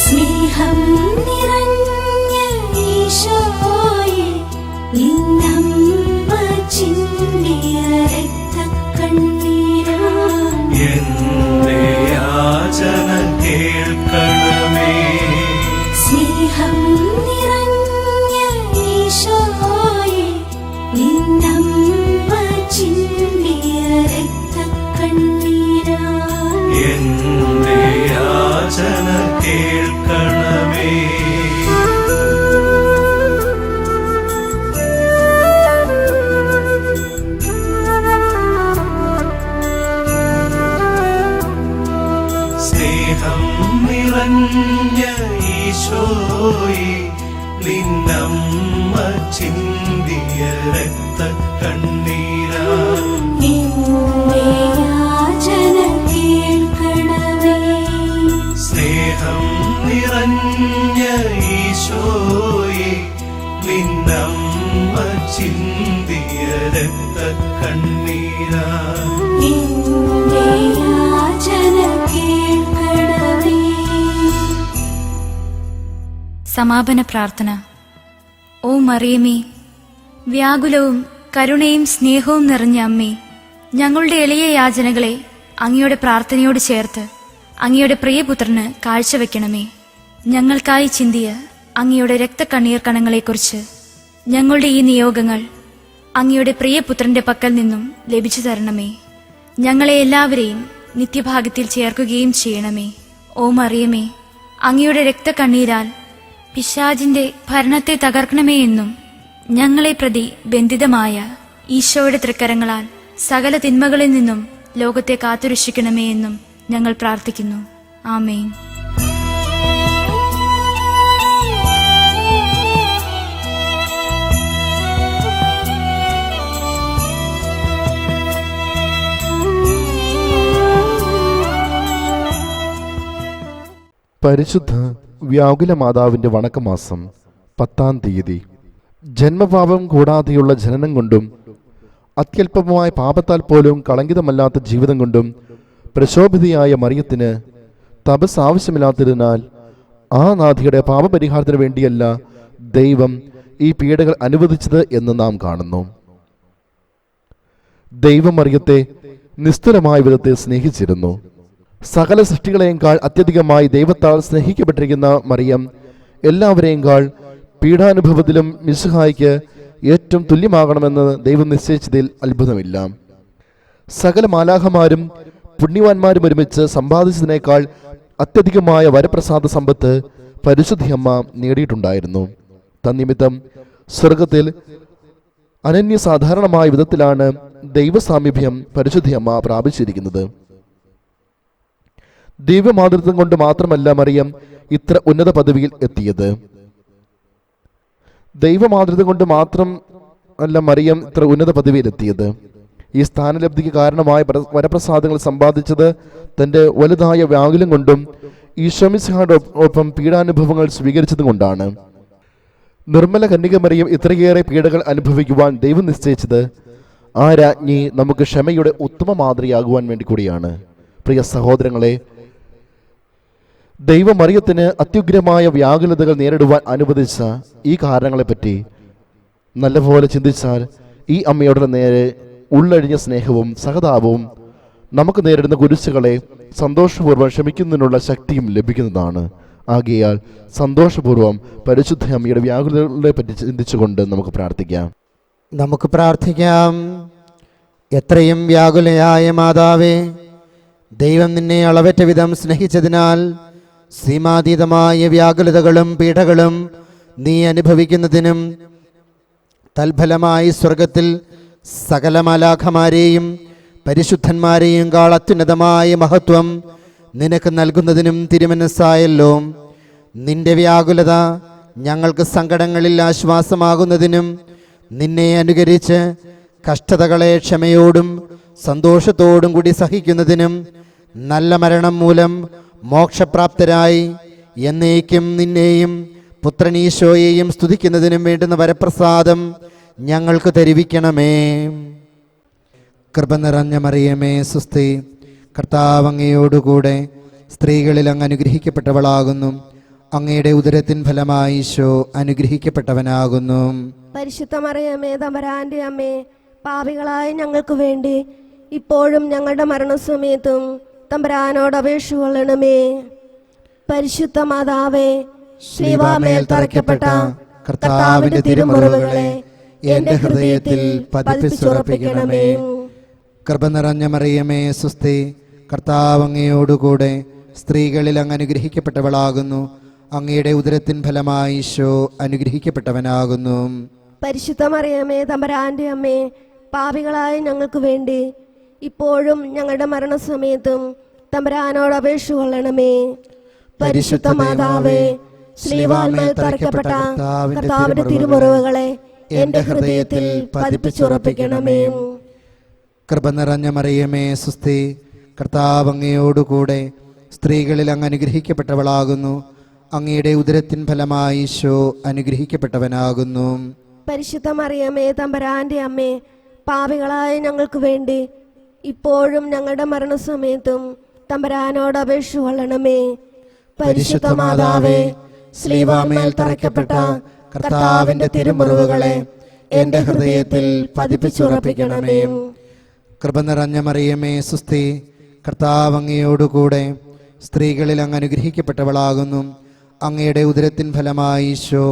സ്നേഹം നിറഞ്ഞ ഈശോയെ നിന്നമ്മ ചിന്തിയ രക്തക്കണ്ണീരാ
എന്റെ യാചന കേൾക്കണമേ.
സ്നേഹം നിറഞ്ഞ ഈശോയെ നിന്നമ്മ ചിന്തിയ രക്തക്കണ്ണീരാ
എന്റെ യാചന കേൾക്കണമേ. സ്നേഹം നിറഞ്ഞ ഈശോയെ നിന്നമ്മ ചിന്തിയ രക്തക്കണ്ണീരാ
എന്റെ യാചന കേൾക്കണമേ.
സ്നേഹം നിറഞ്ഞ ഈശോയെ നിന്നമ്മ ചിന്തിയ രക്തക്കണ്ണീരാ
എന്റെ യാചന കേൾക്കണമേ.
സമാപന പ്രാർത്ഥന. ഓ മറിയമേ, വ്യാകുലവും കരുണയും സ്നേഹവും നിറഞ്ഞ അമ്മേ, ഞങ്ങളുടെ എളിയ യാചനകളെ അങ്ങയുടെ പ്രാർത്ഥനയോട് ചേർത്ത് അങ്ങയുടെ പ്രിയപുത്രന് കാഴ്ചവെക്കണമേ. ഞങ്ങൾക്കായി ചിന്തിയ അങ്ങയുടെ രക്തക്കണ്ണീർ കണങ്ങളെക്കുറിച്ച് ഞങ്ങളുടെ ഈ നിയോഗങ്ങൾ അങ്ങയുടെ പ്രിയപുത്രന്റെ പക്കൽ നിന്നും ലഭിച്ചു തരണമേ. ഞങ്ങളെ എല്ലാവരെയും നിത്യഭാഗ്യത്തിൽ ചേർക്കുകയും ചെയ്യണമേ. ഓ മറിയമേ, അങ്ങയുടെ രക്തക്കണ്ണീരാൽ പിശാചിന്റെ ഭരണത്തെ തകർക്കണമേ എന്നും ഞങ്ങളെ പ്രതി ബന്ധിതമായ ഈശോയുടെ തൃക്കരങ്ങളാൽ സകല തിന്മകളിൽ നിന്നും ലോകത്തെ കാത്തുരക്ഷിക്കണമേ എന്നും ഞങ്ങൾ പ്രാർത്ഥിക്കുന്നു. ആമേൻ.
പരിശുദ്ധ വ്യാകുല മാതാവിന്റെ വണക്കമാസം 10-ാം തീയതി. ജന്മപാപം കൂടാതെയുള്ള ജനനം കൊണ്ടും അത്യല്പമായ പാപത്താൽ പോലും കളങ്കിതമല്ലാത്ത ജീവിതം കൊണ്ടും പ്രശോഭിതയായ മറിയത്തിന് തപസ് ആവശ്യമില്ലാത്തതിനാൽ ആ നാഥിയുടെ പാപപരിഹാരത്തിന് വേണ്ടിയല്ല ദൈവം ഈ പീഡകൾ അനുവദിച്ചത് എന്ന് നാം കാണുന്നു. ദൈവം മറിയത്തെ നിസ്തുലമായ വിധത്തിൽ സ്നേഹിച്ചിരുന്നു. സകല സൃഷ്ടികളെയേക്കാൾ അത്യധികമായി ദൈവത്താൽ സ്നേഹിക്കപ്പെട്ടിരിക്കുന്ന മറിയം എല്ലാവരെയേക്കാൾ പീഡാനുഭവത്തിലും മിശിഹായ്ക്ക് ഏറ്റവും തുല്യമാകണമെന്ന് ദൈവം നിശ്ചയിച്ചതിൽ അത്ഭുതമില്ല. സകല മാലാഖമാരും പുണ്യവാന്മാരും ഒരുമിച്ച് സമ്പാദിച്ചതിനേക്കാൾ അത്യധികമായ വരപ്രസാദ സമ്പത്ത് പരിശുദ്ധിയമ്മ നേടിയിട്ടുണ്ടായിരുന്നു. തന്നിമിത്തം സ്വർഗത്തിൽ അനന്യസാധാരണമായ വിധത്തിലാണ് ദൈവസാമീപ്യം പരിശുദ്ധിയമ്മ പ്രാപിച്ചിരിക്കുന്നത്. ദൈവമാതൃത്വം കൊണ്ട് മാത്രമല്ല മറിയം ഇത്ര ഉന്നത പദവിയിൽ എത്തിയത്. ദൈവമാതൃത്വം കൊണ്ട് മാത്രം അല്ല മറിയം ഇത്ര ഉന്നത പദവിയിൽ എത്തിയത്. ഈ സ്ഥാനലബ്ധിക്ക് കാരണമായ വരപ്രസാദങ്ങൾ സമ്പാദിച്ചത് തന്റെ വലുതായ വ്യാകുലം കൊണ്ടും ഈശോമിശിഹായുടെ ഒപ്പം പീഡാനുഭവങ്ങൾ സ്വീകരിച്ചതും കൊണ്ടാണ്. നിർമ്മല കന്യക മറിയം ഇത്രയേറെ പീഡകൾ അനുഭവിക്കുവാൻ ദൈവം നിശ്ചയിച്ചത് ആ രാജ്ഞി നമുക്ക് ക്ഷമയുടെ ഉത്തമ മാതൃകയാകുവാൻ വേണ്ടി കൂടിയാണ്. പ്രിയ സഹോദരങ്ങളെ, ദൈവമറിയത്തിന് അത്യുഗ്രമായ വ്യാകുലതകൾ നേരിടുവാൻ അനുവദിച്ച ഈ കാരണങ്ങളെപ്പറ്റി നല്ലപോലെ ചിന്തിച്ചാൽ ഈ അമ്മയോടുള്ള നേരെ ഉള്ളഴിഞ്ഞ സ്നേഹവും സഹതാപവും നമുക്ക് നേരിടുന്ന കുരിശുകളെ സന്തോഷപൂർവ്വം ക്ഷമിക്കുന്നതിനുള്ള ശക്തിയും ലഭിക്കുന്നതാണ്. ആകയാൽ സന്തോഷപൂർവ്വം പരിശുദ്ധ അമ്മയുടെ വ്യാകുലതകളെ പറ്റി ചിന്തിച്ചുകൊണ്ട് നമുക്ക് പ്രാർത്ഥിക്കാം.
നമുക്ക് പ്രാർത്ഥിക്കാം. എത്രയും വ്യാകുലയായ മാതാവേ, ദൈവം നിന്നെ അളവറ്റ വിധം സ്നേഹിച്ചതിനാൽ സീമാതീതമായ വ്യാകുലതകളും പീഡകളും നീ അനുഭവിക്കുന്നതിനും തൽഫലമായി സ്വർഗത്തിൽ സകല മാലാഖമാരെയും പരിശുദ്ധന്മാരെയും കാൾ അത്യുന്നതമായ മഹത്വം നിനക്ക് നൽകുന്നതിനും തിരുമനസ്സായല്ലോ. നിന്റെ വ്യാകുലത ഞങ്ങൾക്ക് സങ്കടങ്ങളിൽ ആശ്വാസമാകുന്നതിനും നിന്നെ അനുകരിച്ച് കഷ്ടതകളെ ക്ഷമയോടും സന്തോഷത്തോടും കൂടി സഹിക്കുന്നതിനും നല്ല മരണം മൂലം മോക്ഷപ്രാപ്തരായി എന്നേക്കും നിന്നെയും പുത്രനീശോയെയും സ്തുതിക്കുന്നതിനും വേണ്ടുന്ന വരപ്രസാദം ഞങ്ങൾക്ക് തരുവിക്കണമേ. കൃപ നിറഞ്ഞ മറിയമേ സുസ്തി, കർത്താവ് അങ്ങയോടുകൂടെ സ്ത്രീകളിൽ അങ്ങ് അനുഗ്രഹിക്കപ്പെട്ടവളാകുന്നു. അങ്ങയുടെ ഉദരത്തിൻ ഫലമായി ഈശോ അനുഗ്രഹിക്കപ്പെട്ടവനാകുന്നു.
പരിശുദ്ധ മറിയമേ തമ്പുരാന്റെ അമ്മേ, പാപികളായ ഞങ്ങൾക്ക് വേണ്ടി ഇപ്പോഴും ഞങ്ങളുടെ മരണസമയത്തും തമ്പുരാനോട് അപേക്ഷ കൊള്ളണമേ. പരിശുദ്ധ മാതാവേ, ശ്രീവാമേൽ തറയ്ക്കപ്പെട്ട കർത്താവിന്റെ തിരുമുറിവുകളെ എന്റെ ഹൃദയത്തിൽ പതിപ്പിച്ചുറപ്പിക്കണമേ.
കൃപ നിറഞ്ഞ മറിയമേ സുസ്തി, കർത്താവ് അങ്ങയോടുകൂടെ സ്ത്രീകളിൽ അങ്ങ് അനുഗ്രഹിക്കപ്പെട്ടവളാകുന്നു. അങ്ങയുടെ ഉദരത്തിൻ ഫലമായി ഈശോ അനുഗ്രഹിക്കപ്പെട്ടവനാകുന്നു.
പരിശുദ്ധ മറിയമേ തമ്പുരാന്റെ അമ്മേ, പാപികളായ ഞങ്ങൾക്ക് വേണ്ടി ഇപ്പോഴും ഞങ്ങളുടെ മരണസമയത്തും തമ്പുരാനോട് അപേക്ഷ കൊള്ളണമേ. പരിശുദ്ധ മാതാവേ, ശ്രീവാമേൽ തറയ്ക്കപ്പെട്ട കർത്താവിന്റെ തിരുമുറിവുകളെ എന്റെ ഹൃദയത്തിൽ പതിപ്പിച്ചുറപ്പിക്കണമേ.
കൃപ നിറഞ്ഞ മറിയമേ സുസ്തി, കർത്താവ് അങ്ങയോടുകൂടെ സ്ത്രീകളിൽ അങ്ങ് അനുഗ്രഹിക്കപ്പെട്ടവളാകുന്നു. അങ്ങയുടെ ഉദരത്തിൻ ഫലമായി ഈശോ അനുഗ്രഹിക്കപ്പെട്ടവനാകുന്നു.
പരിശുദ്ധ മറിയമേ തമ്പുരാന്റെ അമ്മേ, പാപികളായ ഞങ്ങൾക്ക് വേണ്ടി ഇപ്പോഴും ഞങ്ങളുടെ മരണസമയത്തും തമ്പുരാനോട് അപേക്ഷ കൊള്ളണമേ.
പരിശുദ്ധ മാതാവേ, ശ്രീവാമേൽ തറയ്ക്കപ്പെട്ട കർത്താവിന്റെ തിരുമുറിവുകളെ എന്റെ ഹൃദയത്തിൽ പതിപ്പിച്ചുറപ്പിക്കണമേ. കൃപ നിറഞ്ഞ മറിയമേ സുസ്തി, കർത്താവ് അങ്ങയോടുകൂടെ സ്ത്രീകളിൽ അങ്ങ് അനുഗ്രഹിക്കപ്പെട്ടവളാകുന്നു. അങ്ങയുടെ ഉദരത്തിൻ ഫലമായി ഈശോ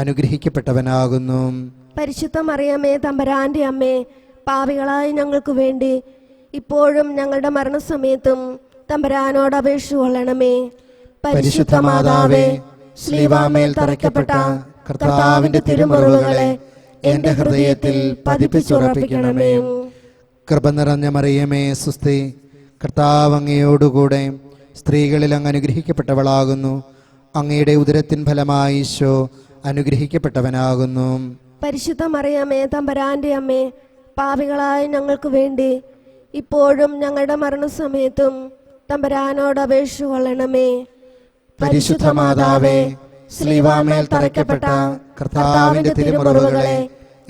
അനുഗ്രഹിക്കപ്പെട്ടവനാകുന്നു.
പരിശുദ്ധ മറിയമേ തമ്പുരാന്റെ അമ്മേ, പാപികളായ ഞങ്ങൾക്ക് വേണ്ടി ഇപ്പോഴും ഞങ്ങളുടെ മരണസമയത്തും തമ്പുരാനോട് അപേക്ഷ കൊള്ളണമേ.
പരിശുദ്ധ മാതാവേ, ശ്രീവാമേൽ തറയ്ക്കപ്പെട്ട കർത്താവിന്റെ തിരുമുറിവുകളെ എന്റെ ഹൃദയത്തിൽ പതിപ്പിച്ചുറപ്പിക്കണമേ. കൃപ നിറഞ്ഞ മറിയമേ സുസ്തി, കർത്താവ് അങ്ങയോടുകൂടെ സ്ത്രീകളിൽ അങ്ങ് അനുഗ്രഹിക്കപ്പെട്ടവളാകുന്നു. അങ്ങയുടെ ഉദരത്തിൻ ഫലമായി ഈശോ അനുഗ്രഹിക്കപ്പെട്ടവനാകുന്നു.
പരിശുദ്ധ മറിയമേ തമ്പുരാന്റെ അമ്മേ, പാപികളായ ഞങ്ങൾക്ക് വേണ്ടി ഇപ്പോഴും ഞങ്ങളുടെ മരണസമയത്തും തമ്പുരാനോട് അപേക്ഷ കൊള്ളണമേ.
പരിശുദ്ധ മാതാവേ, ശ്രീവാമേൽ തറയ്ക്കപ്പെട്ട കർത്താവിന്റെ തിരുമുറിവുകളെ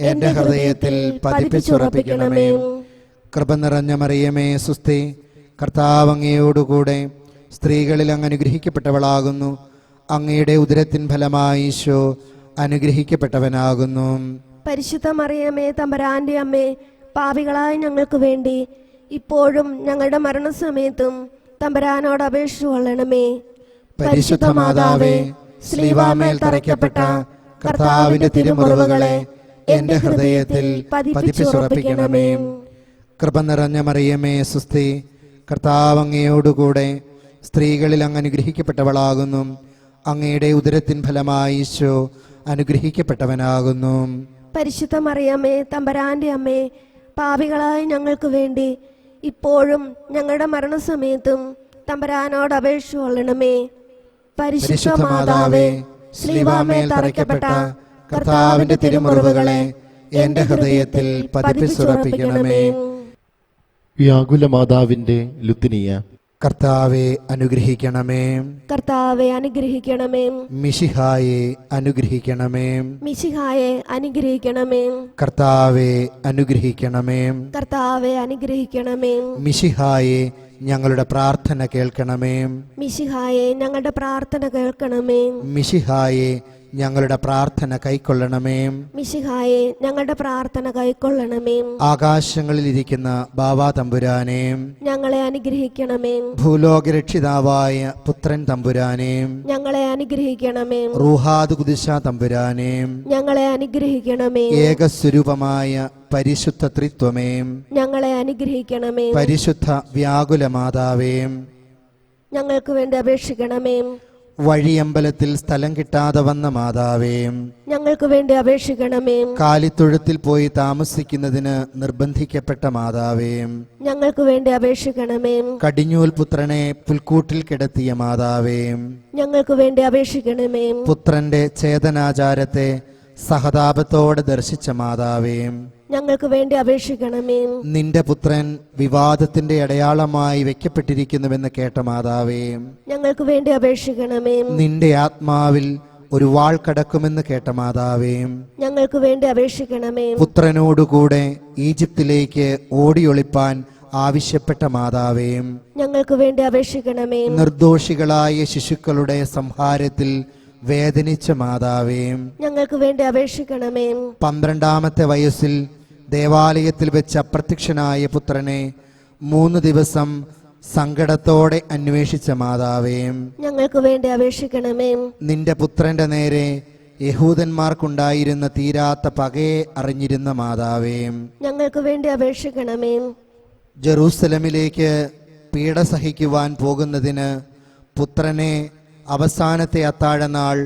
എന്റെ ഹൃദയത്തിൽ പതിപ്പിച്ചുറപ്പിക്കണമേ. കൃപ നിറഞ്ഞ മറിയമേ സുസ്തി, കർത്താവ് അങ്ങയോടുകൂടെ സ്ത്രീകളിൽ അങ്ങ് അനുഗ്രഹിക്കപ്പെട്ടവളാകുന്നു. അങ്ങയുടെ ഉദരത്തിൻ ഫലമായി ഈശോ അനുഗ്രഹിക്കപ്പെട്ടവനാകുന്നു.
പരിശുദ്ധ മറിയമേ തമ്പുരാന്റെ അമ്മേ, പാപികളായ ഞങ്ങൾക്ക് വേണ്ടി ഇപ്പോഴും ഞങ്ങളുടെ മരണസമയത്തും തമ്പുരാനോട് അപേക്ഷ കൊള്ളണമേ.
പരിശുദ്ധ മാതാവേ, ശ്രീവാമേൽ തറയ്ക്കപ്പെട്ട കർത്താവിന്റെ തിരുമുറിവുകളെ എന്റെ ഹൃദയത്തിൽ പതിപ്പിച്ചുറപ്പിക്കണമേ. കൃപ നിറഞ്ഞ മറിയമേ സുസ്തി, കർത്താവ് അങ്ങയോടുകൂടെ സ്ത്രീകളിൽ അങ്ങ് അനുഗ്രഹിക്കപ്പെട്ടവളാകുന്നു. അങ്ങയുടെ ഉദരത്തിൻ ഫലമായി ഈശോ അനുഗ്രഹിക്കപ്പെട്ടവനാകുന്നു.
പരിശുദ്ധ മറിയമേ തമ്പുരാന്റെ അമ്മേ, പാപികളായ ഞങ്ങൾക്ക് വേണ്ടി ഇപ്പോഴും ഞങ്ങളുടെ മരണസമയത്തും തമ്പുരാനോട് അപേക്ഷ കൊള്ളണമേ.
പരിശുദ്ധ മാതാവേ, ശ്ലീവാമേൽ തറയ്ക്കപ്പെട്ട കർത്താവിന്റെ തിരുമുറിവുകളെ എന്റെ ഹൃദയത്തിൽ പതിപ്പിച്ചുറപ്പിക്കണമേ.
വ്യാകുല മാതാവിന്റെ ലുത്തിനിയ.
കർത്താവെ അനുഗ്രഹിക്കണമേ.
കർത്താവെ അനുഗ്രഹിക്കണമേ.
മിശിഹായെ അനുഗ്രഹിക്കണമേ.
മിശിഹായെ അനുഗ്രഹിക്കണമേ.
കർത്താവെ അനുഗ്രഹിക്കണമേ.
കർത്താവെ അനുഗ്രഹിക്കണമേ.
മിശിഹായെ ഞങ്ങളുടെ പ്രാർത്ഥന കേൾക്കണമേ.
മിശിഹായെ ഞങ്ങളുടെ പ്രാർത്ഥന കേൾക്കണമേ.
മിശിഹായെ ഞങ്ങളുടെ പ്രാർത്ഥന കൈക്കൊള്ളണമേ.
മിശിഹായെ ഞങ്ങളുടെ പ്രാർത്ഥന കൈക്കൊള്ളണമേ.
ആകാശങ്ങളിലിരിക്കുന്ന ബാവാ തമ്പുരാനെ,
ഞങ്ങളെ അനുഗ്രഹിക്കണമേ.
ഭൂലോകരക്ഷിതാവായ പുത്രൻ തമ്പുരാനെ,
ഞങ്ങളെ അനുഗ്രഹിക്കണമേ.
റൂഹാദ് കുദിശ തമ്പുരാനെ,
ഞങ്ങളെ അനുഗ്രഹിക്കണമേ.
ഏകസ്വരൂപമായ പരിശുദ്ധ ത്രിത്വമേ,
ഞങ്ങളെ അനുഗ്രഹിക്കണമേ.
പരിശുദ്ധ വ്യാകുല മാതാവേ,
ഞങ്ങൾക്ക് വേണ്ടി അപേക്ഷിക്കണമേ.
വഴിയമ്പലത്തിൽ സ്ഥലം കിട്ടാതെ വന്ന മാതാവേ,
ഞങ്ങൾക്ക് വേണ്ടി അപേക്ഷിക്കണമേ.
കാലിത്തൊഴുത്തിൽ പോയി താമസിക്കുന്നതിന് നിർബന്ധിക്കപ്പെട്ട മാതാവേ,
ഞങ്ങൾക്ക് വേണ്ടി അപേക്ഷിക്കണമേ.
കടിഞ്ഞൂൽ പുത്രനെ പുൽക്കൂട്ടിൽ കിടത്തിയ മാതാവേ,
ഞങ്ങൾക്ക് വേണ്ടി അപേക്ഷിക്കണമേ.
പുത്രന്റെ ചേതനാചാരത്തെ സഹതാപത്തോടെ ദർശിച്ച മാതാവേ,
ഞങ്ങൾക്ക് വേണ്ടി അപേക്ഷിക്കണമേ.
നിന്റെ പുത്രൻ വിവാദത്തിന്റെ അടയാളമായി വെക്കപ്പെട്ടിരിക്കുന്നുവെന്ന് കേട്ട മാതാവേ,
ഞങ്ങൾക്ക് വേണ്ടി അപേക്ഷിക്കണമേ.
നിന്റെ ആത്മാവിൽ ഒരു വാൾ കടക്കുമെന്ന് കേട്ട മാതാവേ,
ഞങ്ങൾക്ക് വേണ്ടി അപേക്ഷിക്കണമേ.
പുത്രനോടുകൂടെ ഈജിപ്തിലേക്ക് ഓടിയൊളിപ്പാൻ ആവശ്യപ്പെട്ട മാതാവേ,
ഞങ്ങൾക്ക് വേണ്ടി അപേക്ഷിക്കണമേ.
നിർദോഷികളായ ശിശുക്കളുടെ സംഹാരത്തിൽ വേദനിച്ച മാതാവേ,
ഞങ്ങൾക്ക് വേണ്ടി അപേക്ഷിക്കണമേ.
12ാമത്തെ വയസ്സിൽ ദേവാലയത്തിൽ വെച്ച് അപ്രത്യക്ഷനായ പുത്രനെ 3 ദിവസം സങ്കടത്തോടെ അന്വേഷിച്ച മാതാവേ,
ഞങ്ങൾക്ക് വേണ്ടി അപേക്ഷിക്കണമേ.
നിന്റെ പുത്രന്റെ നേരെ യഹൂദന്മാർക്കുണ്ടായിരുന്ന തീരാത്ത പകയെ അറിഞ്ഞിരുന്ന മാതാവേ,
ഞങ്ങൾക്ക് വേണ്ടി അപേക്ഷിക്കണമേ.
ജെറൂസലമിലേക്ക് പീഡ സഹിക്കുവാൻ പോകുന്നതിന് പുത്രനെ അവസാനത്തെ അത്താഴനാൾ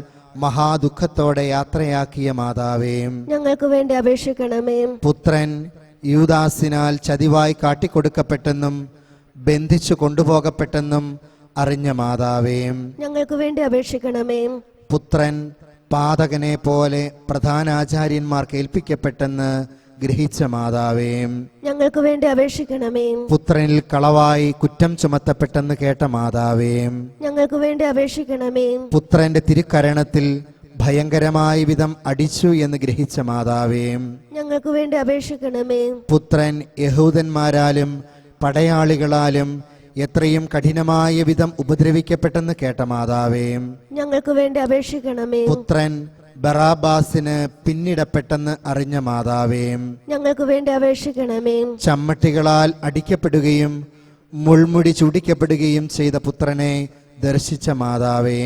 മഹാദുഃഖത്തോടെ യാത്രയാക്കിയ മാതാവേ,
ഞങ്ങൾക്ക് വേണ്ടി അപേക്ഷിക്കണമേ.
പുത്രൻ യൂദാസിനാൽ ചതിവായി കാട്ടിക്കൊടുക്കപ്പെട്ടെന്നും ബന്ധിച്ചു കൊണ്ടുപോകപ്പെട്ടെന്നും അറിഞ്ഞ മാതാവേ,
ഞങ്ങൾക്ക് വേണ്ടി അപേക്ഷിക്കണമേ.
പുത്രൻ പാതകനെ പോലെ പ്രധാനാചാര്യന്മാർക്ക് ഏൽപ്പിക്കപ്പെട്ടെന്ന് ഗ്രഹിച്ച മാതാവേ,
ഞങ്ങൾക്ക് വേണ്ടി അപേക്ഷിക്കണമേ.
പുത്രനിൽ കളവായി കുറ്റം ചുമത്തപ്പെട്ടെന്ന് കേട്ട മാതാവേ,
ഞങ്ങൾക്ക് വേണ്ടി അപേക്ഷിക്കണമേ.
പുത്രന്റെ തിരുക്കരണത്തിൽ ഭയങ്കരമായ വിധം അടിച്ചു എന്ന് ഗ്രഹിച്ച മാതാവേ,
ഞങ്ങൾക്ക് വേണ്ടി അപേക്ഷിക്കണമേ.
പുത്രൻ യഹൂദന്മാരാലും പടയാളികളാലും എത്രയും കഠിനമായ വിധം ഉപദ്രവിക്കപ്പെട്ടെന്ന് കേട്ട മാതാവേ,
ഞങ്ങൾക്ക് വേണ്ടി അപേക്ഷിക്കണമേ.
പുത്രൻ ബറാബാസിന് പിന്നിടപ്പെട്ടെന്ന് അറിഞ്ഞ മാതാവേ,
ഞങ്ങൾക്ക് വേണ്ടി അപേക്ഷിക്കണമേ.
ചമ്മട്ടികളാൽ അടിക്കപ്പെടുകയും മുൾമുടി ചൂടിക്കപ്പെടുകയും ചെയ്ത പുത്രനെ ദർശിച്ച മാതാവേ,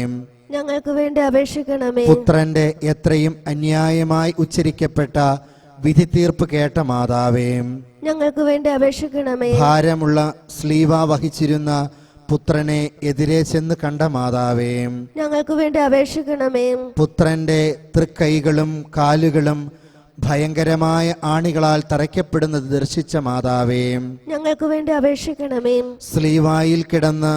ഞങ്ങൾക്ക് വേണ്ടി അപേക്ഷിക്കണമേ.
പുത്രന്റെ എത്രയും അന്യായമായി ഉച്ചരിക്കപ്പെട്ട വിധി തീർപ്പ് കേട്ട മാതാവേ,
ഞങ്ങൾക്ക് വേണ്ടി അപേക്ഷിക്കണമേ.
ഭാരമുള്ള സ്ലീവ വഹിച്ചിരുന്ന പുത്രനെ എതിരെ ചെന്ന് കണ്ട മാതാവേ,
ഞങ്ങൾക്ക് വേണ്ടി അപേക്ഷിക്കണമേ.
പുത്രന്റെ തൃക്കൈകളും കാലുകളും ഭയങ്കരമായ ആണികളാൽ തറയ്ക്കപ്പെടുന്നത് ദർശിച്ച മാതാവേ,
ഞങ്ങൾക്ക് വേണ്ടി അപേക്ഷിക്കണമേ.
സ്ലീവായിൽ കിടന്ന്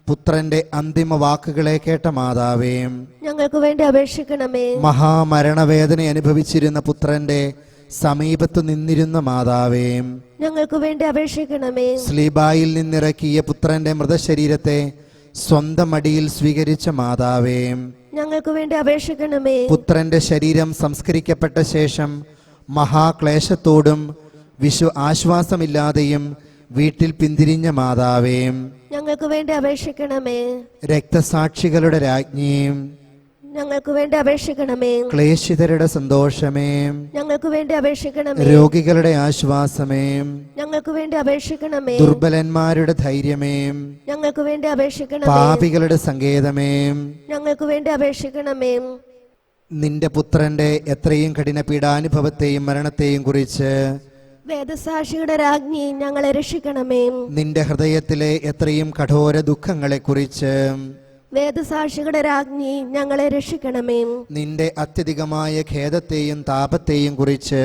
പുത്രന്റെ അന്തിമ വാക്കുകളെ കേട്ട മാതാവേ,
ഞങ്ങൾക്ക് വേണ്ടി അപേക്ഷിക്കണമേ.
മഹാമരണവേദന അനുഭവിച്ചിരുന്ന പുത്രന്റെ സമീപത്തു നിന്നിരുന്ന മാതാവേ,
ഞങ്ങൾക്ക് വേണ്ടി അപേക്ഷിക്കണമേ.
സ്ലീബായിൽ നിന്നിറക്കിയ പുത്രന്റെ മൃതശരീരത്തെ സ്വന്തം അടിയിൽ സ്വീകരിച്ച മാതാവേ,
ഞങ്ങൾക്ക് വേണ്ടി അപേക്ഷിക്കണമേ.
പുത്രന്റെ ശരീരം സംസ്കരിക്കപ്പെട്ട ശേഷം മഹാക്ലേശത്തോടും ആശ്വാസമില്ലാതെയും വീട്ടിൽ പിന്തിരിഞ്ഞ മാതാവേ,
ഞങ്ങൾക്ക് വേണ്ടി അപേക്ഷിക്കണമേ.
രക്തസാക്ഷികളുടെ രാജ്ഞിയും
ഞങ്ങൾക്ക് വേണ്ടി അപേക്ഷിക്കണമേ.
ക്ലേശിതരുടെ സന്തോഷമേ,
ഞങ്ങൾക്ക് വേണ്ടി അപേക്ഷിക്കണമേ.
രോഗികളുടെ ആശ്വാസമേ,
ഞങ്ങൾക്ക് വേണ്ടി അപേക്ഷിക്കണമേ.
ദുർബലന്മാരുടെ ധൈര്യമേ,
ഞങ്ങൾക്ക് വേണ്ടി അപേക്ഷിക്കണമേ.
പാപികളുടെ സങ്കേതമേ,
ഞങ്ങൾക്ക് വേണ്ടി അപേക്ഷിക്കണമേ.
നിന്റെ പുത്രന്റെ എത്രയും കഠിന പീഡാനുഭവത്തെയും മരണത്തെയും കുറിച്ച്
വേദസാക്ഷിയുടെ രാജ്ഞി ഞങ്ങളെ രക്ഷിക്കണമേ.
നിന്റെ ഹൃദയത്തിലെ എത്രയും കഠോര ദുഃഖങ്ങളെക്കുറിച്ച്
വേദസാക്ഷിയുടെ രാജ്ഞി ഞങ്ങളെ രക്ഷിക്കണമേ.
നിന്റെ അത്യധികമായ ഖേദത്തെയും താപത്തെയും കുറിച്ച്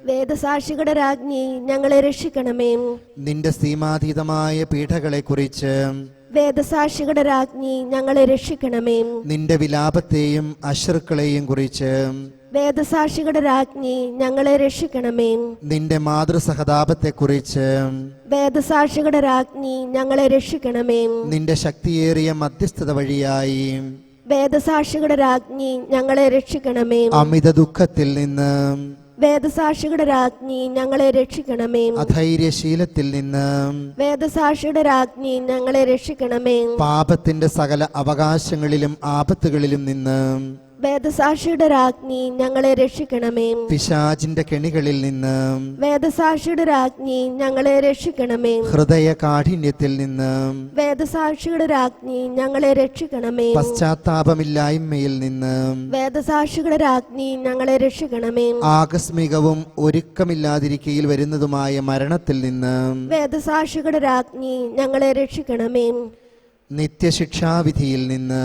വേദസാക്ഷിയുടെ രാജ്ഞി ഞങ്ങളെ രക്ഷിക്കണമേ.
നിന്റെ സീമാതീതമായ പീഡകളെക്കുറിച്ച്
വേദസാക്ഷിയുടെ രാജ്ഞി ഞങ്ങളെ രക്ഷിക്കണമേ.
നിന്റെ വിലാപത്തെയും അശ്രുക്കളെയും കുറിച്ച്
വേദസാക്ഷിയുടെ രാജ്ഞി ഞങ്ങളെ രക്ഷിക്കണമേ.
നിന്റെ മാതൃസഹതാപത്തെക്കുറിച്ച്
വേദസാക്ഷിയുടെ രാജ്ഞി ഞങ്ങളെ രക്ഷിക്കണമേ.
നിന്റെ ശക്തിയേറിയ മധ്യസ്ഥത വഴിയായി
വേദസാക്ഷിയുടെ രാജ്ഞി ഞങ്ങളെ രക്ഷിക്കണമേ.
അമിത ദുഃഖത്തിൽ നിന്ന്
വേദസാക്ഷിയുടെ രാജ്ഞി ഞങ്ങളെ രക്ഷിക്കണമേ.
അധൈര്യശീലത്തിൽ നിന്ന്
വേദസാക്ഷിയുടെ രാജ്ഞി ഞങ്ങളെ രക്ഷിക്കണമേ.
പാപത്തിന്റെ സകല അവകാശങ്ങളിലും ആപത്തുകളിലും നിന്ന്
വേദസാക്ഷിയുടെ രാജ്ഞി ഞങ്ങളെ രക്ഷിക്കണമേ.
പിശാചിന്റെ കെണികളിൽ നിന്ന്
വേദസാക്ഷിയുടെ രാജ്ഞി ഞങ്ങളെ രക്ഷിക്കണമേ.
ഹൃദയ കാഠിന്യത്തിൽ നിന്ന്
വേദസാക്ഷിയുടെ രാജ്ഞി ഞങ്ങളെ രക്ഷിക്കണമേ.
പശ്ചാത്താപമില്ലായ്മയിൽ നിന്ന്
വേദസാക്ഷിയുടെ രാജ്ഞി ഞങ്ങളെ രക്ഷിക്കണമേ.
ആകസ്മികവും ഒരുക്കമില്ലാതിരിക്കയിൽ വരുന്നതുമായ മരണത്തിൽ നിന്ന്
വേദസാക്ഷിയുടെ രാജ്ഞി ഞങ്ങളെ രക്ഷിക്കണമേ.
നിത്യശിക്ഷാവിധിയിൽ നിന്ന്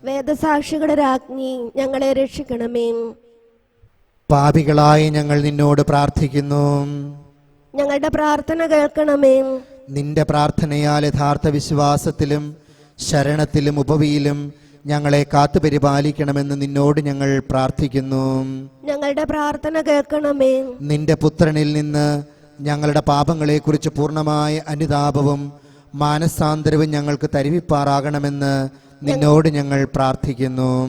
വേദസാക്ഷിയുടെ രാജ്ഞി ഞങ്ങളെ രക്ഷിക്കണമേ.
പാപികളായി ഞങ്ങൾ നിന്നോട് പ്രാർത്ഥിക്കുന്നു.
ഞങ്ങളുടെ പ്രാർത്ഥന കേൾക്കണമേ.
നിന്റെ പ്രാർത്ഥനയാൽ യഥാർത്ഥ വിശ്വാസത്തിലും ശരണത്തിലും ഉപവിയിലും ഞങ്ങളെ കാത്തുപരിപാലിക്കണമെന്ന് നിന്നോട് ഞങ്ങൾ പ്രാർത്ഥിക്കുന്നു.
ഞങ്ങളുടെ പ്രാർത്ഥന കേൾക്കണമേ.
നിന്റെ പുത്രനിൽ നിന്ന് ഞങ്ങളുടെ പാപങ്ങളെക്കുറിച്ച് പൂർണ്ണമായ അനുതാപവും മാനസാന്തരവും ഞങ്ങൾക്ക് തരുവിപ്പാറാകണമെന്ന് നിന്നോട് ഞങ്ങൾ പ്രാർത്ഥിക്കുന്നു.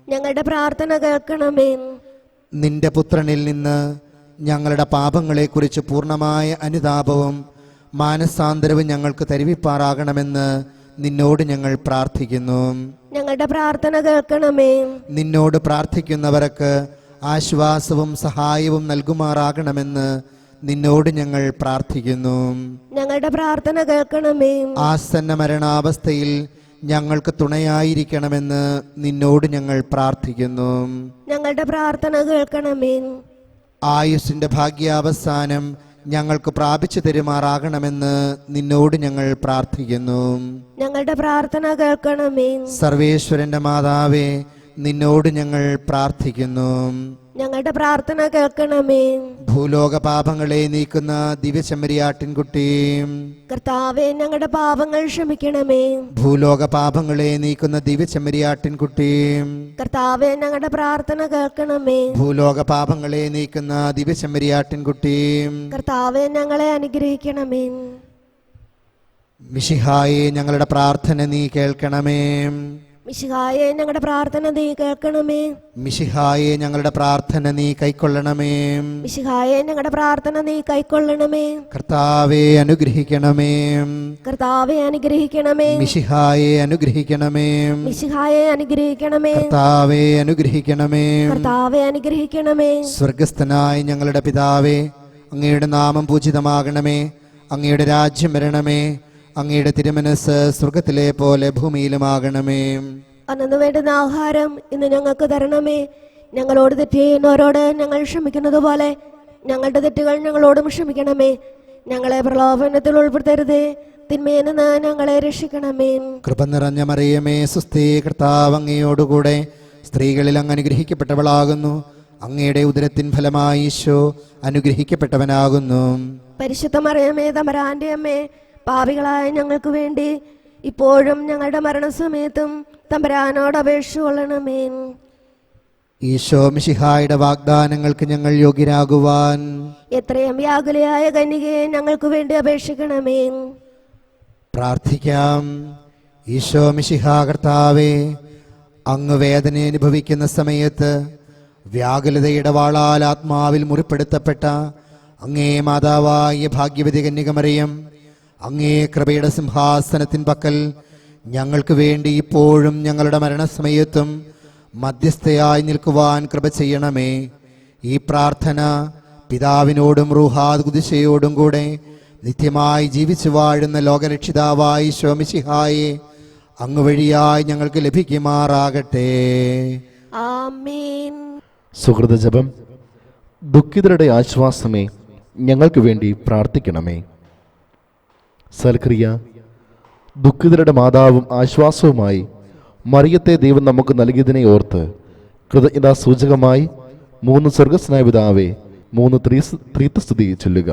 ഞങ്ങളുടെ പ്രാർത്ഥന കേൾക്കണമേ.
നിന്റെ പുത്രനിൽ നിന്ന് ഞങ്ങളുടെ പാപങ്ങളെക്കുറിച്ച് പൂർണ്ണമായ അനുതാപവും മാനസാന്തരവും ഞങ്ങൾക്ക് തരുവിപ്പാറാകണമെന്ന് നിന്നോട് ഞങ്ങൾ പ്രാർത്ഥിക്കുന്നു.
ഞങ്ങളുടെ പ്രാർത്ഥന കേൾക്കണമേ.
നിന്നോട് പ്രാർത്ഥിക്കുന്നവർക്ക് ആശ്വാസവും സഹായവും നൽകുമാറാകണമെന്ന് നിന്നോട് ഞങ്ങൾ പ്രാർത്ഥിക്കുന്നു.
ഞങ്ങളുടെ പ്രാർത്ഥന കേൾക്കണമേ.
ആസന്ന മരണാവസ്ഥയിൽ ഞങ്ങൾക്ക് തുണയായിരിക്കണമെന്ന് നിന്നോട് ഞങ്ങൾ പ്രാർത്ഥിക്കുന്നു.
ഞങ്ങളുടെ പ്രാർത്ഥന കേൾക്കണമേ.
ആയുസ്സിന്റെ ഭാഗ്യാവസാനം ഞങ്ങൾക്ക് പ്രാപിച്ചു തരുമാറാകണമെന്ന് നിന്നോട് ഞങ്ങൾ പ്രാർത്ഥിക്കുന്നു.
ഞങ്ങളുടെ പ്രാർത്ഥന കേൾക്കണമേ.
സർവേശ്വരന്റെ മാതാവേ, നിന്നോട് ഞങ്ങൾ പ്രാർത്ഥിക്കുന്നു.
ഞങ്ങളുടെ പ്രാർത്ഥന കേൾക്കണമേ.
ഭൂലോക പാപങ്ങളെ നീക്കുന്ന ദിവ്യചെമ്മരിയാട്ടിൻകുട്ടി,
കർത്താവേ, ഞങ്ങളുടെ പാപങ്ങൾ ക്ഷമിക്കണമേ.
ഭൂലോക പാപങ്ങളെ നീക്കുന്ന ദിവ്യചെമ്മരിയാട്ടിൻകുട്ടി,
കർത്താവേ, ഞങ്ങളുടെ പ്രാർത്ഥന കേൾക്കണമേ.
ഭൂലോക പാപങ്ങളെ നീക്കുന്ന ദിവ്യചെമ്മരിയാട്ടിൻകുട്ടി,
കർത്താവേ, ഞങ്ങളെ അനുഗ്രഹിക്കണമേ.
മിശിഹായെ, ഞങ്ങളുടെ പ്രാർത്ഥന നീ കേൾക്കണമേ.
മിശിഹായെ, ഞങ്ങളുടെ പ്രാർത്ഥന നീ കേൾക്കണമേ.
മിശിഹായെ, ഞങ്ങളുടെ പ്രാർത്ഥന നീ കൈക്കൊള്ളണമേ.
മിശിഹായെ, ഞങ്ങളുടെ പ്രാർത്ഥന നീ കൈക്കൊള്ളണമേ.
കർത്താവെ അനുഗ്രഹിക്കണമേ.
കർത്താവെ അനുഗ്രഹിക്കണമേ.
മിശിഹായെ അനുഗ്രഹിക്കണമേ.
മിശിഹായെ അനുഗ്രഹിക്കണമേ.
കർത്താവെ അനുഗ്രഹിക്കണമേ.
കർത്താവെ അനുഗ്രഹിക്കണമേ.
സ്വർഗസ്ഥനായ ഞങ്ങളുടെ പിതാവേ, അങ്ങയുടെ നാമം പൂജിതമാകണമേ. അങ്ങയുടെ രാജ്യം വരണമേ. അങ്ങയുടെ തിരുമനസ് സ്വർഗത്തിലെ പോലെ ഭൂമിയിലുമാകണമേ.
അന്നു വേണ്ടുന്ന ആഹാരം ഇന്ന് ഞങ്ങൾക്ക് തരണമേ. ഞങ്ങളോട് തെറ്റ് ചെയ്യുന്നവരോട് ഞങ്ങൾ ക്ഷമിക്കുന്നത് പോലെ ഞങ്ങളുടെ തെറ്റുകൾ ഞങ്ങളോടും ക്ഷമിക്കണമേ. ഞങ്ങളെ പ്രലോഭനത്തിൽ ഉൾപ്പെടുത്തരുതേ, തിന്മയിൽ നിന്ന് ഞങ്ങളെ രക്ഷിക്കണമേ.
കൃപ നിറഞ്ഞ മറിയമേ, സുസ്ഥീ, കർത്താവ് അങ്ങയോടുകൂടെ സ്ത്രീകളിൽ അങ്ങ് അനുഗ്രഹിക്കപ്പെട്ടവളാകുന്നു. അങ്ങയുടെ ഉദരത്തിൻ ഫലമായി ഈശോ അനുഗ്രഹിക്കപ്പെട്ടവനാകുന്നു.
പരിശുദ്ധ മറിയമേ, തമ്പുരാന്റെ അമ്മേ, പാപികളായ ഞങ്ങൾക്ക് വേണ്ടി ഇപ്പോഴും ഞങ്ങളുടെ മരണസമയത്തും തമ്പുരാനോട് അപേക്ഷ കൊള്ളണമേ.
ഈശോ മിശിഹായുടെ വാഗ്ദാനങ്ങൾക്ക് ഞങ്ങൾ യോഗ്യരാകുവാൻ
എത്രയും വ്യാകുലയായ കന്യകയെ ഞങ്ങൾക്ക് വേണ്ടി അപേക്ഷിക്കണമേ.
പ്രാർത്ഥിക്കാം. ഈശോ മിശിഹാ കർത്താവേ, അങ്ങ് വേദന അനുഭവിക്കുന്ന സമയത്ത് വ്യാകുലതയുടെ വാളാൽ ആത്മാവിൽ മുറിപ്പെടുത്തപ്പെട്ട അങ്ങേ മാതാവായ ഭാഗ്യവതി കന്യക മറിയം, അങ്ങേ കൃപയുടെ സിംഹാസനത്തിൻ പക്കൽ ഞങ്ങൾക്ക് വേണ്ടി ഇപ്പോഴും ഞങ്ങളുടെ മരണസമയത്തും മധ്യസ്ഥയായി നിൽക്കുവാൻ കൃപ ചെയ്യണമേ. ഈ പ്രാർത്ഥന പിതാവിനോടും റൂഹാദ് ഖുദ്സയോടും കൂടെ നിത്യമായി ജീവിച്ചു വാഴുന്ന ലോകരക്ഷിതാവായ ഈശോ മിശിഹായെ അങ്ങ് വഴിയായി ഞങ്ങൾക്ക് ലഭിക്കുമാറാകട്ടെ.
ആമേൻ.
സുഹൃത ജപം. ദുഃഖിതരുടെ ആശ്വാസമേ, ഞങ്ങൾക്ക് വേണ്ടി പ്രാർത്ഥിക്കണമേ. സൽക്രിയ. ദുഃഖിതരുടെ മാതാവും ആശ്വാസവുമായി മറിയത്തെ ദൈവം നമുക്ക് നൽകിയതിനെ ഓർത്ത് കൃതജ്ഞതാ സൂചകമായി 3 സ്വർഗസ്നായ പിതാവേ, 3 ത്രിത്വസ്തുതി ചൊല്ലുക.